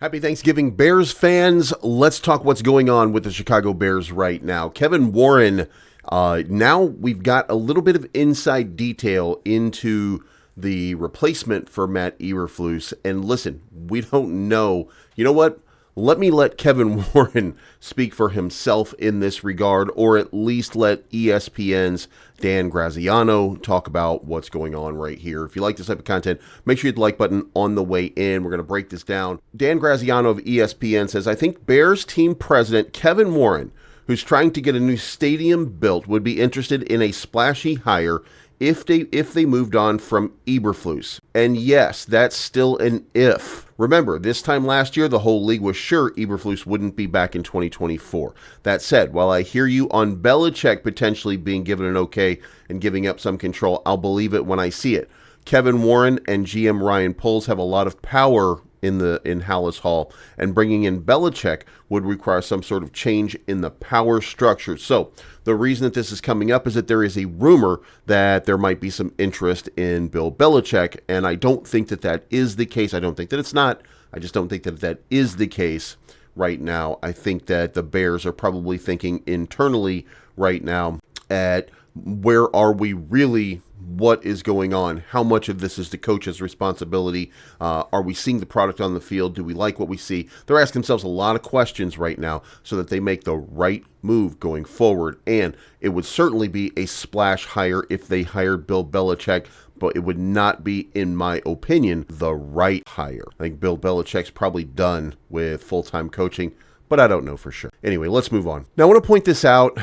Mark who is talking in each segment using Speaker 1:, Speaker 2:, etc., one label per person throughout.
Speaker 1: Happy Thanksgiving, Bears fans. Let's talk what's going on with the Chicago Bears right now. Kevin Warren, now we've got a little bit of inside detail into the replacement for Matt Eberflus. And listen, we don't know. You know what? Let Kevin Warren speak for himself in this regard, or at least let ESPN's Dan Graziano talk about what's going on right here. If you like this type of content, make sure you hit the like button on the way in. We're going to break this down. Dan Graziano of ESPN says, I think Bears team president Kevin Warren, who's trying to get a new stadium built, would be interested in a splashy hire if they moved on from Eberflus. And yes, that's still an if. Remember, this time last year, the whole league was sure Eberflus wouldn't be back in 2024. That said, while I hear you on Belichick potentially being given an okay and giving up some control, I'll believe it when I see it. Kevin Warren and GM Ryan Poles have a lot of power in Hallis Hall, and bringing in Belichick would require some sort of change in the power structure. So the reason that this is coming up is that there is a rumor that there might be some interest in Bill Belichick, and I don't think that that is the case. I don't think that it's not. I just don't think that that is the case right now. I think that the Bears are probably thinking internally right now at where are we really, what is going on, how much of this is the coach's responsibility, are we seeing the product on the field, do we like what we see? They're asking themselves a lot of questions right now so that they make the right move going forward, and it would certainly be a splash hire if they hired Bill Belichick, but it would not be, in my opinion, the right hire. I think Bill Belichick's probably done with full-time coaching, but I don't know for sure. Anyway, let's move on. Now, I want to point this out.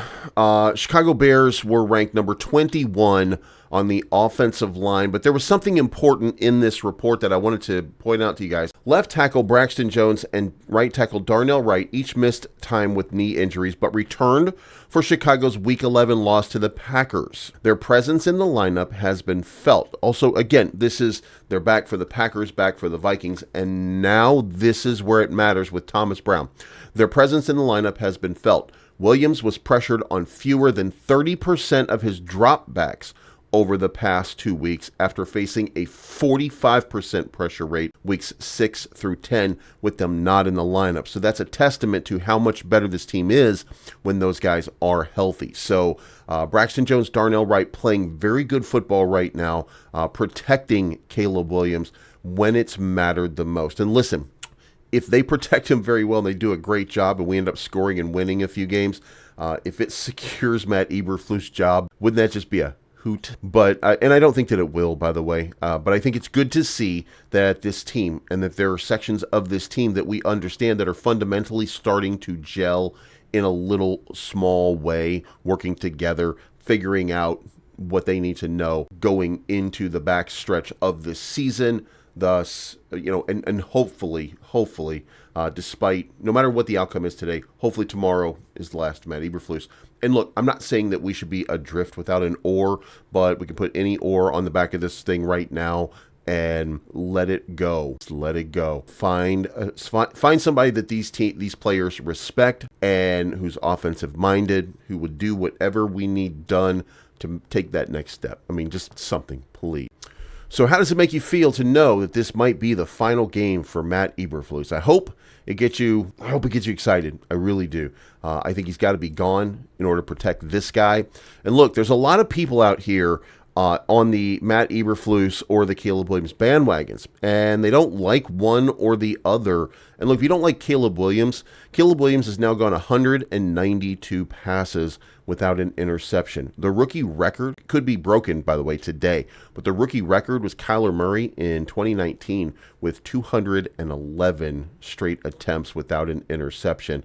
Speaker 1: Chicago Bears were ranked number 21 on the offensive line, but there was something important in this report that I wanted to point out to you guys. Left tackle Braxton Jones and right tackle Darnell Wright each missed time with knee injuries, but returned for Chicago's Week 11 loss to the Packers. Their presence in the lineup has been felt. Also, again, they're back for the Packers, back for the Vikings, and now this is where it matters with Thomas Brown. Their presence in the lineup has been felt. Williams was pressured on fewer than 30% of his dropbacks over the past 2 weeks after facing a 45% pressure rate weeks 6 through 10 with them not in the lineup. So that's a testament to how much better this team is when those guys are healthy. So Braxton Jones, Darnell Wright playing very good football right now, protecting Caleb Williams when it's mattered the most. And listen, if they protect him very well and they do a great job and we end up scoring and winning a few games, if it secures Matt Eberflus' job, wouldn't that just be a hoot? But and I don't think that it will, by the way, but I think it's good to see that this team, and that there are sections of this team that we understand that are fundamentally starting to gel in a little small way, working together, figuring out what they need to know going into the back stretch of this season. Thus, and hopefully, despite, no matter what the outcome is today, hopefully tomorrow is the last of Matt Eberflus. And look, I'm not saying that we should be adrift without an oar, but we can put any oar on the back of this thing right now and let it go. Just let it go. Find somebody that these players respect and who's offensive minded, who would do whatever we need done to take that next step. I mean, just something, please. So how does it make you feel to know that this might be the final game for Matt Eberflus? I hope it gets you excited. I really do. I think he's got to be gone in order to protect this guy. And look, there's a lot of people out here on the Matt Eberflus or the Caleb Williams bandwagons, and they don't like one or the other. And look, if you don't like Caleb Williams has now gone 192 passes without an interception. The rookie record could be broken, by the way, today, but the rookie record was Kyler Murray in 2019 with 211 straight attempts without an interception.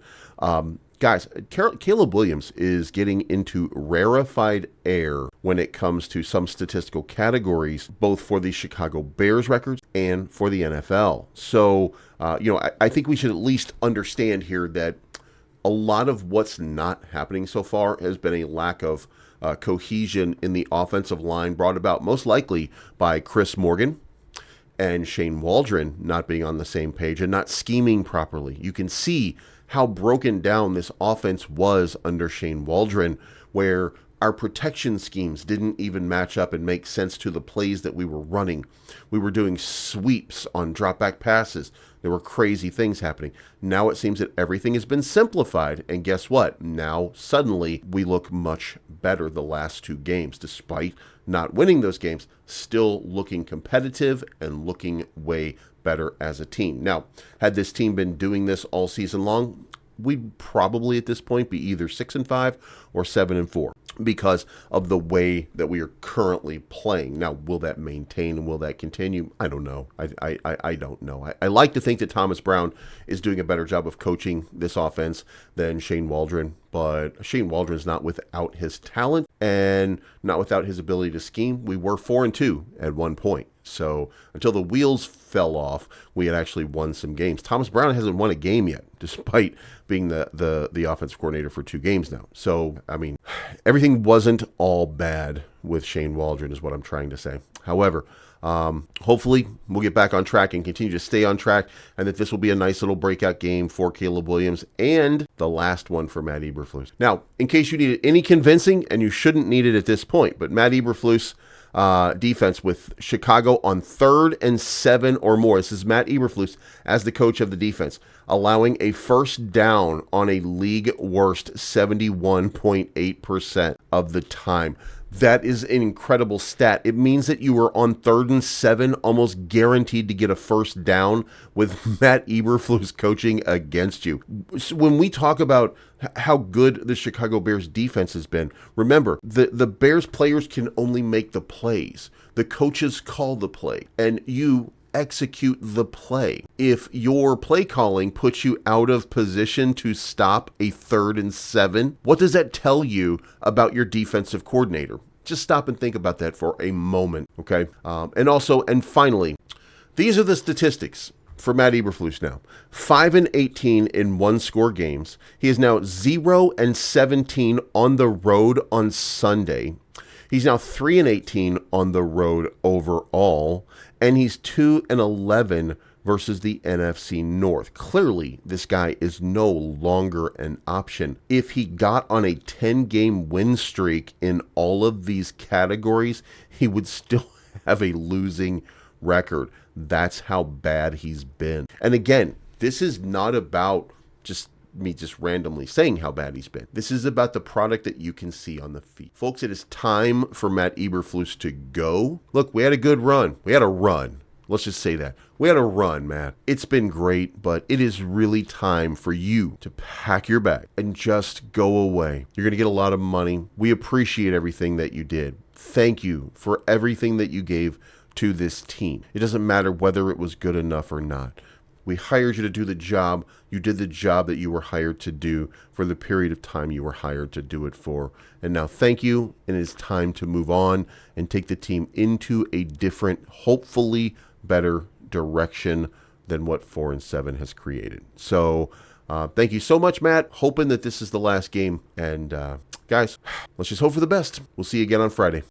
Speaker 1: Guys, Caleb Williams is getting into rarefied air when it comes to some statistical categories, both for the Chicago Bears records and for the NFL. So, I think we should at least understand here that a lot of what's not happening so far has been a lack of cohesion in the offensive line, brought about most likely by Chris Morgan and Shane Waldron not being on the same page and not scheming properly. You can see how broken down this offense was under Shane Waldron, where our protection schemes didn't even match up and make sense to the plays that we were running. We were doing sweeps on drop-back passes There were crazy things happening. Now it seems that everything has been simplified. And guess what? Now, suddenly, we look much better the last 2 games, despite not winning those games, still looking competitive and looking way better as a team. Now, had this team been doing this all season long, we'd probably at this point be either 6-5 or 7-4 because of the way that we are currently playing. Now, will that maintain and will that continue? I don't know. I don't know. I like to think that Thomas Brown is doing a better job of coaching this offense than Shane Waldron, but Shane Waldron's not without his talent and not without his ability to scheme. We were 4-2 at one point. So until the wheels fell off, we had actually won some games. Thomas Brown hasn't won a game yet, despite being the offensive coordinator for 2 games now. So, I mean, everything wasn't all bad with Shane Waldron is what I'm trying to say. However, hopefully we'll get back on track and continue to stay on track, and that this will be a nice little breakout game for Caleb Williams and the last one for Matt Eberflus. Now, in case you needed any convincing, and you shouldn't need it at this point, but Matt Eberflus defense with Chicago on 3rd and 7 or more. This is Matt Eberflus as the coach of the defense, allowing a first down on a league worst 71.8% of the time. That is an incredible stat. It means that you were on 3rd and 7, almost guaranteed to get a first down with Matt Eberflus coaching against you. So when we talk about how good the Chicago Bears defense has been, remember, the Bears players can only make the plays. The coaches call the play, and you execute the play. If your play calling puts you out of position to stop a 3rd and 7, what does that tell you about your defensive coordinator? Just stop and think about that for a moment, okay? And finally, these are the statistics for Matt Eberflus now. 5-18 in 1-score games. He is now 0-17 on the road on Sunday. He's now 3-18 on the road overall, and he's 2-11 versus the NFC North. Clearly, this guy is no longer an option. If he got on a 10-game win streak in all of these categories, he would still have a losing record. That's how bad he's been. And again, this is not about me just randomly saying how bad he's been. This is about the product that you can see on the field. Folks, it is time for Matt Eberflus to go. Look, we had a good run. We had a run. Let's just say that. We had a run, Matt. It's been great, but it is really time for you to pack your bag and just go away. You're going to get a lot of money. We appreciate everything that you did. Thank you for everything that you gave to this team. It doesn't matter whether it was good enough or not. We hired you to do the job. You did the job that you were hired to do for the period of time you were hired to do it for. And now thank you, and it is time to move on and take the team into a different, hopefully better direction than what 4-7 has created. So thank you so much, Matt. Hoping that this is the last game. And guys, let's just hope for the best. We'll see you again on Friday.